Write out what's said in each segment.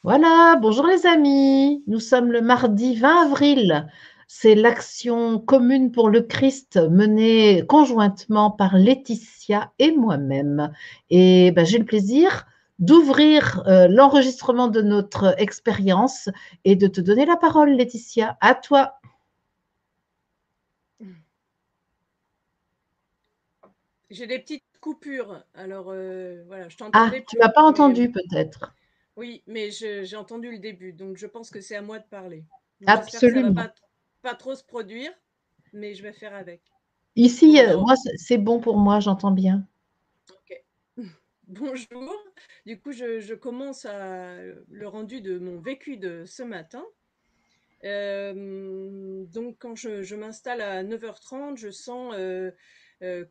Voilà, bonjour les amis. Nous sommes le mardi 20 avril. C'est l'action commune pour le Christ menée conjointement par Laetitia et moi-même. Et ben, j'ai le plaisir d'ouvrir l'enregistrement de notre expérience et de te donner la parole, Laetitia. À toi. J'ai des petites coupures, alors voilà, je Ah, t'entendais tu m'as plus, pas mais entendu peut-être. oui, mais j'ai entendu le début, donc je pense que c'est à moi de parler. Donc j'espère que ça va Absolument. pas trop se produire, mais je vais faire avec. Ici, Bon alors, moi, c'est bon pour moi, j'entends bien. ok. Bonjour. Du coup, je commence le rendu de mon vécu de ce matin. Donc quand je m'installe à 9h30, je sens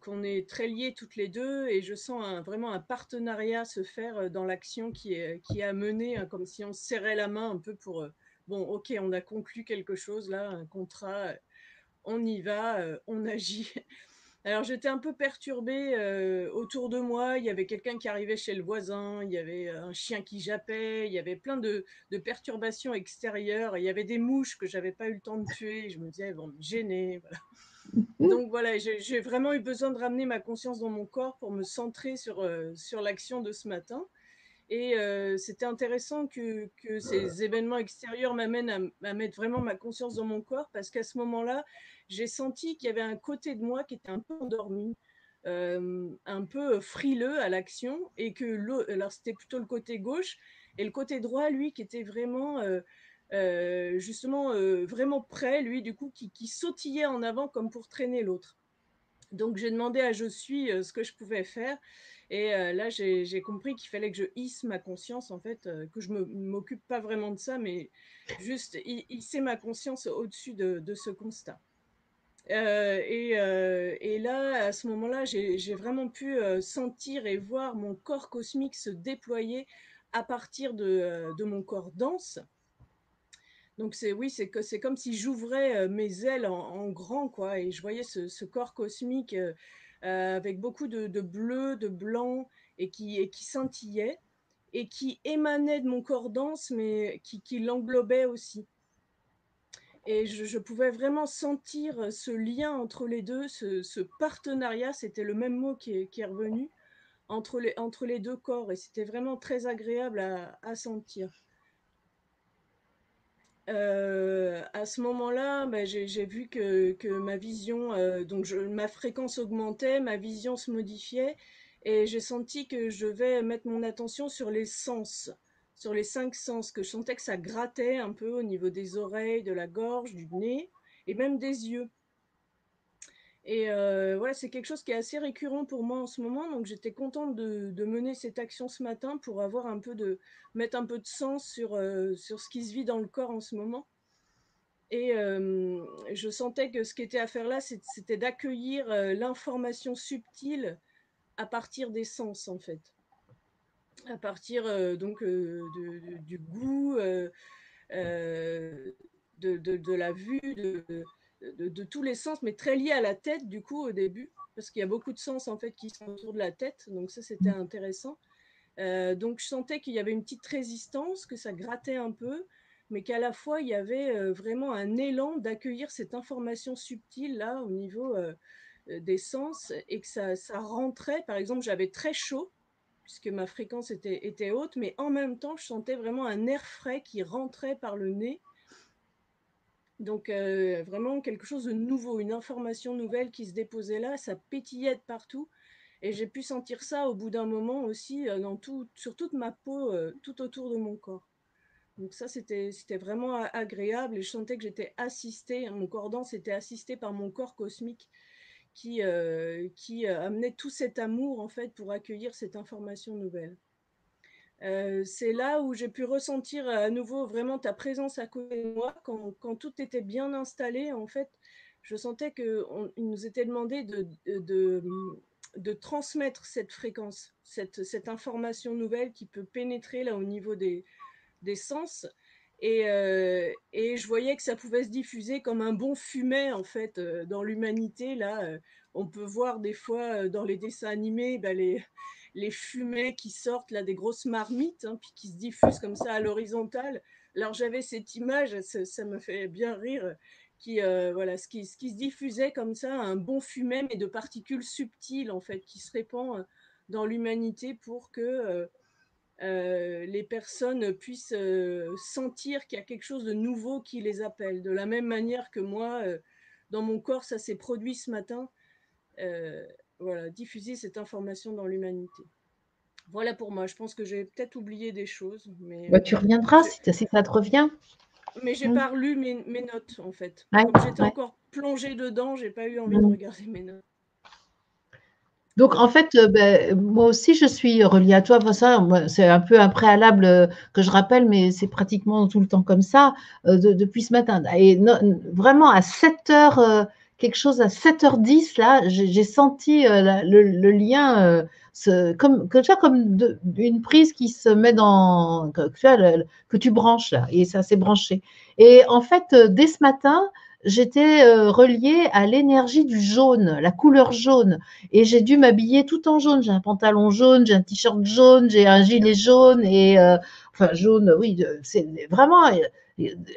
qu'on est très liés toutes les deux et je sens vraiment un partenariat se faire dans l'action qui est à mener, hein, comme si on se serrait la main un peu pour, bon, ok, on a conclu quelque chose là, un contrat, on y va, on agit. Alors j'étais un peu perturbée autour de moi. Il y avait quelqu'un qui arrivait chez le voisin, il y avait un chien qui jappait, il y avait plein de perturbations extérieures. Il y avait des mouches que j'avais pas eu le temps de tuer. Je me disais, elles vont me gêner. Voilà. Donc voilà, j'ai vraiment eu besoin de ramener ma conscience dans mon corps pour me centrer sur l'action de ce matin. Et c'était intéressant que ces événements extérieurs m'amènent à mettre vraiment ma conscience dans mon corps parce qu'à ce moment-là, j'ai senti qu'il y avait un côté de moi qui était un peu endormi, un peu frileux à l'action et que alors c'était plutôt le côté gauche et le côté droit, lui, qui était vraiment justement vraiment prêt, lui, du coup, qui sautillait en avant comme pour traîner l'autre. Donc j'ai demandé à Je suis ce que je pouvais faire. Et là, j'ai compris qu'il fallait que je hisse ma conscience, en fait, que je m'occupe pas vraiment de ça, mais juste hisser ma conscience au-dessus de ce constat. Et là, à ce moment-là, j'ai vraiment pu sentir et voir mon corps cosmique se déployer à partir de mon corps dense. Donc oui, c'est comme si j'ouvrais mes ailes en grand, quoi, et je voyais ce corps cosmique avec beaucoup de bleu, de blanc, et qui scintillait, et qui émanait de mon corps dense, mais qui l'englobait aussi. Et je pouvais vraiment sentir ce lien entre les deux, ce partenariat, c'était le même mot qui est revenu, entre les deux corps, et c'était vraiment très agréable à sentir. À ce moment-là, bah, j'ai vu que ma vision, donc ma fréquence augmentait, ma vision se modifiait, et j'ai senti que je vais mettre mon attention sur les sens, sur les 5 sens, que je sentais que ça grattait un peu au niveau des oreilles, de la gorge, du nez, et même des yeux. Et voilà, c'est quelque chose qui est assez récurrent pour moi en ce moment, donc j'étais contente de mener cette action ce matin pour avoir mettre un peu de sens sur ce qui se vit dans le corps en ce moment. Et je sentais que ce qui était à faire là, c'était d'accueillir l'information subtile à partir des sens, en fait. À partir donc du goût, euh, de la vue, de tous les sens, mais très lié à la tête, du coup, au début, parce qu'il y a beaucoup de sens, en fait, qui sont autour de la tête. Donc ça, c'était intéressant. Donc je sentais qu'il y avait une petite résistance, que ça grattait un peu, mais qu'à la fois il y avait vraiment un élan d'accueillir cette information subtile là au niveau des sens et que ça rentrait. Par exemple, j'avais très chaud puisque ma fréquence était haute, mais en même temps je sentais vraiment un air frais qui rentrait par le nez. Donc vraiment quelque chose de nouveau, une information nouvelle qui se déposait là, ça pétillait de partout. Et j'ai pu sentir ça au bout d'un moment aussi sur toute ma peau, tout autour de mon corps. Donc ça, c'était vraiment agréable et je sentais que j'étais assistée, mon corps dense était assisté par mon corps cosmique qui amenait tout cet amour en fait pour accueillir cette information nouvelle. C'est là où j'ai pu ressentir à nouveau vraiment ta présence à côté de moi quand tout était bien installé. En fait, je sentais qu'il nous était demandé de transmettre cette fréquence, cette information nouvelle qui peut pénétrer là au niveau des sens. Et je voyais que ça pouvait se diffuser comme un bon fumet en fait dans l'humanité. Là, on peut voir des fois dans les dessins animés les fumées qui sortent là des grosses marmites, hein, puis qui se diffusent comme ça à l'horizontale. Alors j'avais cette image, ça me fait bien rire, voilà, ce qui se diffusait comme ça, un bon fumet, mais de particules subtiles en fait, qui se répand dans l'humanité pour que les personnes puissent sentir qu'il y a quelque chose de nouveau qui les appelle. De la même manière que moi, dans mon corps, ça s'est produit ce matin. Euh, voilà, diffuser cette information dans l'humanité. Voilà pour moi. Je pense que j'ai peut-être oublié des choses, Bah, tu reviendras j'ai si ça te revient. mais j'ai Mm. pas relu mes notes en fait. Ouais, Comme j'étais ouais. encore plongée dedans, j'ai pas eu envie de Mm. regarder mes notes. Donc, en Voilà. fait, ben, moi aussi, je suis reliée à toi. Enfin, ça, c'est un peu un préalable que je rappelle, mais c'est pratiquement tout le temps comme ça depuis ce matin. Et vraiment, à 7 heures, quelque chose à 7h10, là, j'ai senti le lien, comme une prise qui se met dans, tu vois, que tu branches, là, et ça s'est branché. Et en fait, dès ce matin, j'étais reliée à l'énergie du jaune, la couleur jaune. Et j'ai dû m'habiller tout en jaune. J'ai un pantalon jaune, j'ai un t-shirt jaune, j'ai un gilet jaune et enfin jaune, oui, c'est vraiment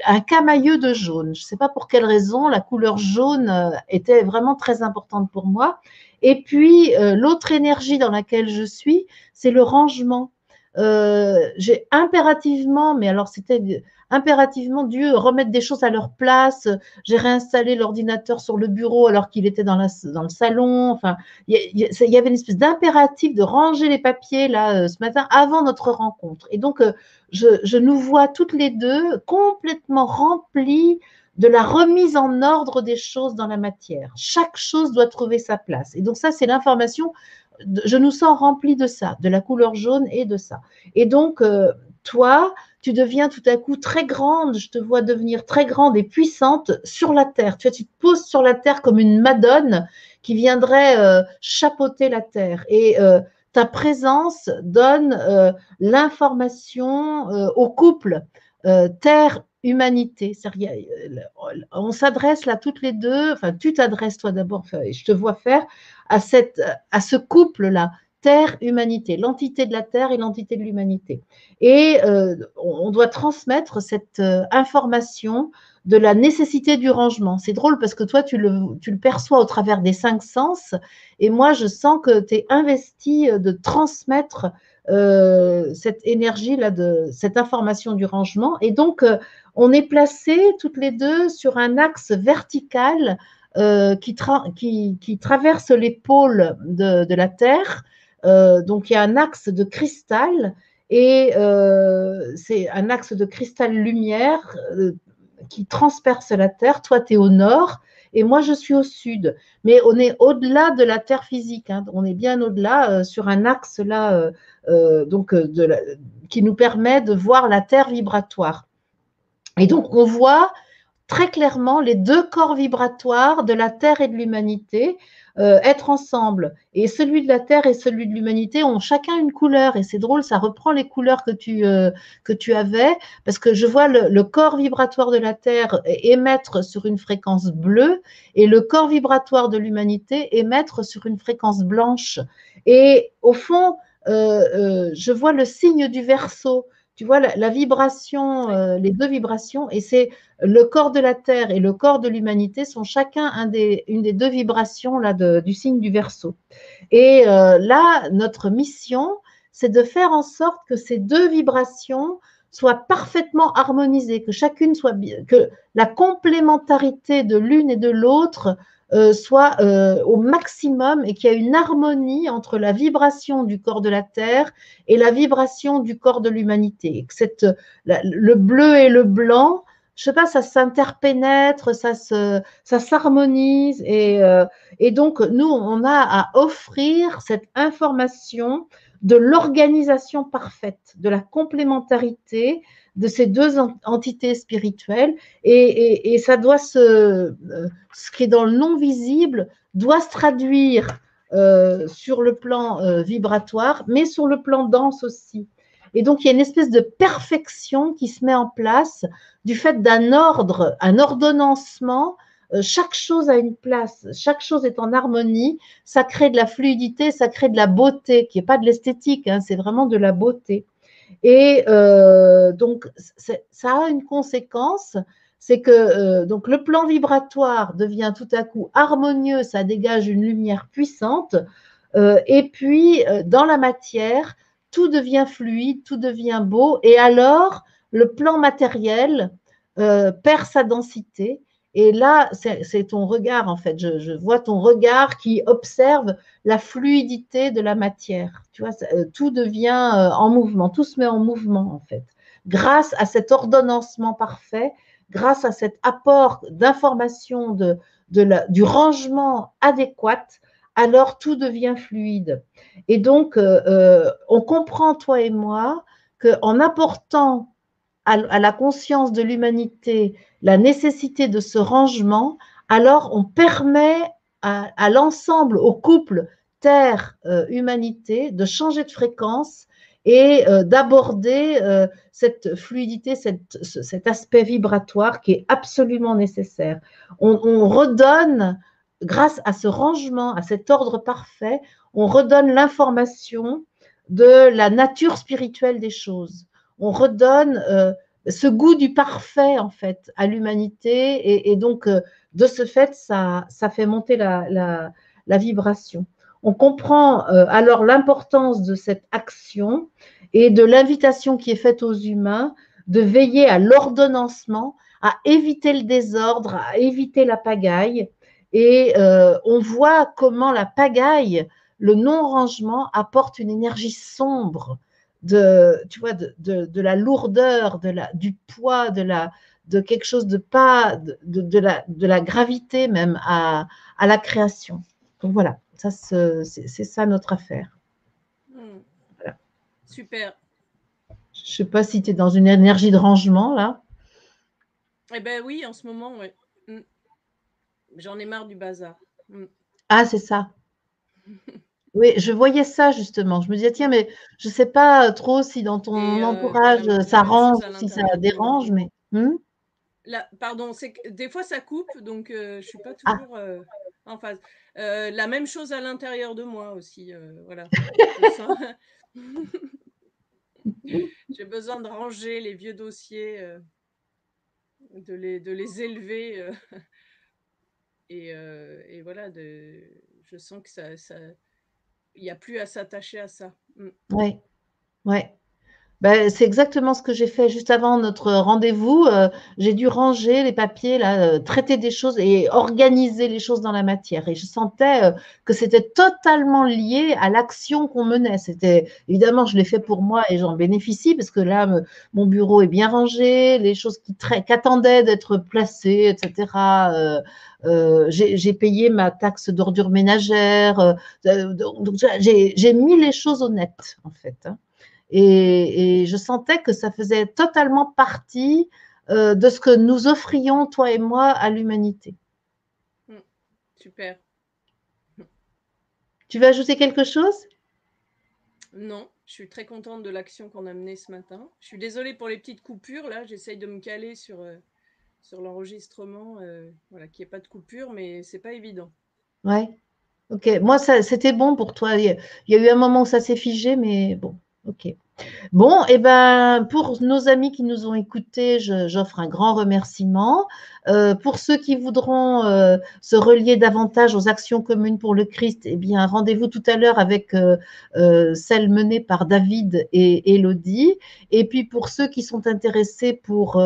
un camailleux de jaune. Je ne sais pas pour quelle raison, la couleur jaune était vraiment très importante pour moi. Et puis l'autre énergie dans laquelle je suis, c'est le rangement. J'ai impérativement, mais alors c'était impérativement dû remettre des choses à leur place. J'ai réinstallé l'ordinateur sur le bureau alors qu'il était dans le salon. Enfin, il y avait une espèce d'impératif de ranger les papiers là ce matin avant notre rencontre. Et donc, je nous vois toutes les deux complètement remplies de la remise en ordre des choses dans la matière. Chaque chose doit trouver sa place. Et donc ça, c'est l'information. Je nous sens remplis de ça, de la couleur jaune et de ça. Et donc, toi, tu deviens tout à coup très grande, je te vois devenir très grande et puissante sur la terre. Tu vois, tu te poses sur la terre comme une madone qui viendrait chapeauter la terre. Et ta présence donne l'information au couple terre-humanité. On s'adresse là toutes les deux, enfin tu t'adresses toi d'abord, enfin, je te vois faire à ce couple-là, terre-humanité, l'entité de la terre et l'entité de l'humanité. Et on doit transmettre cette information de la nécessité du rangement. C'est drôle parce que toi, tu le perçois au travers des 5 sens et moi, je sens que tu es investi de transmettre cette énergie-là, cette information du rangement. Et donc, on est placés toutes les deux sur un axe vertical qui traverse les pôles de la Terre. Donc, il y a un axe de cristal et c'est un axe de cristal lumière qui transperce la Terre. Toi, tu es au nord et moi, je suis au sud. Mais on est au-delà de la Terre physique. Hein. On est bien au-delà sur un axe là, qui nous permet de voir la Terre vibratoire. Et donc, on voit très clairement les deux corps vibratoires de la Terre et de l'humanité être ensemble. Et celui de la Terre et celui de l'humanité ont chacun une couleur. Et c'est drôle, ça reprend les couleurs que tu avais, parce que je vois le corps vibratoire de la Terre émettre sur une fréquence bleue et le corps vibratoire de l'humanité émettre sur une fréquence blanche. Et au fond, je vois le signe du Verseau. Tu vois la vibration, les deux vibrations, et c'est le corps de la Terre et le corps de l'humanité sont chacun une des deux vibrations là, du signe du Verseau. Et là, notre mission, c'est de faire en sorte que ces deux vibrations soient parfaitement harmonisées, que chacune soit que la complémentarité de l'une et de l'autre soit au maximum et qu'il y ait une harmonie entre la vibration du corps de la Terre et la vibration du corps de l'humanité. Le bleu et le blanc, je sais pas, ça s'interpénètre, ça s'harmonise et donc nous, on a à offrir cette information de l'organisation parfaite, de la complémentarité de ces deux entités spirituelles et ça doit ce qui est dans le non visible doit se traduire sur le plan vibratoire, mais sur le plan dense aussi. Et donc, il y a une espèce de perfection qui se met en place du fait d'un ordre, un ordonnancement chaque chose a une place, chaque chose est en harmonie, ça crée de la fluidité, ça crée de la beauté, qui n'est pas de l'esthétique, hein, c'est vraiment de la beauté. Et donc, ça a une conséquence, c'est que donc le plan vibratoire devient tout à coup harmonieux, ça dégage une lumière puissante, et puis dans la matière, tout devient fluide, tout devient beau, et alors le plan matériel perd sa densité. Et là, c'est ton regard, en fait. Je vois ton regard qui observe la fluidité de la matière. Tu vois, tout devient en mouvement, tout se met en mouvement, en fait. Grâce à cet ordonnancement parfait, grâce à cet apport d'informations, du rangement adéquat, alors tout devient fluide. Et donc, on comprend, toi et moi, qu'en apportant à la conscience de l'humanité la nécessité de ce rangement, alors on permet à l'ensemble, au couple Terre-Humanité, de changer de fréquence et d'aborder cette fluidité, cet aspect vibratoire qui est absolument nécessaire. On redonne, grâce à ce rangement, à cet ordre parfait, on redonne l'information de la nature spirituelle des choses. On redonne ce goût du parfait, en fait, à l'humanité. Et donc, de ce fait, ça fait monter la vibration. On comprend alors l'importance de cette action et de l'invitation qui est faite aux humains de veiller à l'ordonnancement, à éviter le désordre, à éviter la pagaille. Et on voit comment la pagaille, le non-rangement, apporte une énergie sombre tu vois, de la lourdeur, du poids, de quelque chose de pas, de la gravité même à la création. Donc voilà, ça c'est ça notre affaire. Voilà. Super. Je ne sais pas si tu es dans une énergie de rangement là. Eh ben oui, en ce moment, ouais. J'en ai marre du bazar. Ah, c'est ça. Oui, je voyais ça justement. Je me disais, tiens, mais je ne sais pas trop si dans ton entourage La ça même range, chose à si ça l'intérieur de moi. dérange, mais. Pardon, c'est que des fois ça coupe, donc je suis pas Ah, toujours en phase. La même chose à l'intérieur de moi aussi, voilà. Je sens j'ai besoin de ranger les vieux dossiers, de les élever, et voilà, je sens que il y a plus à s'attacher à ça. ouais, ouais. Ben, c'est exactement ce que j'ai fait juste avant notre rendez-vous. J'ai dû ranger les papiers, là, traiter des choses et organiser les choses dans la matière. Et je sentais que c'était totalement lié à l'action qu'on menait. C'était évidemment, je l'ai fait pour moi et j'en bénéficie parce que là, mon bureau est bien rangé, les choses qui attendaient d'être placées, etc. J'ai payé ma taxe d'ordure ménagère. Donc j'ai mis les choses au net, en fait, hein. Et je sentais que ça faisait totalement partie de ce que nous offrions, toi et moi, à l'humanité. Super. Tu veux ajouter quelque chose? Non, je suis très contente de l'action qu'on a menée ce matin. Je suis désolée pour les petites coupures, là, j'essaye de me caler sur l'enregistrement, voilà, qu'il n'y ait pas de coupure, mais c'est pas évident. Ouais. Ok. Moi, c'était bon pour toi. Il y a eu un moment où ça s'est figé, mais bon. Ok. Bon, et ben, pour nos amis qui nous ont écoutés, j'offre un grand remerciement. Pour ceux qui voudront se relier davantage aux actions communes pour le Christ, eh bien, rendez-vous tout à l'heure avec celle menée par David et Élodie. Et puis, pour ceux qui sont intéressés pour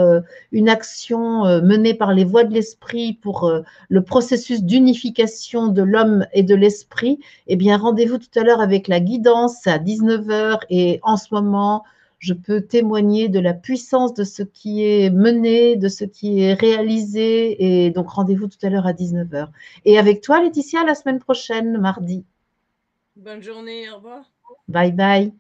une action menée par les voies de l'esprit pour le processus d'unification de l'homme et de l'esprit, eh bien, rendez-vous tout à l'heure avec la guidance à 19 heures. Et en ce moment, je peux témoigner de la puissance de ce qui est mené, de ce qui est réalisé. Et donc, rendez-vous tout à l'heure à 19 heures. Et avec toi, Laetitia, la semaine prochaine, mardi. Bonne journée, au revoir. Bye bye.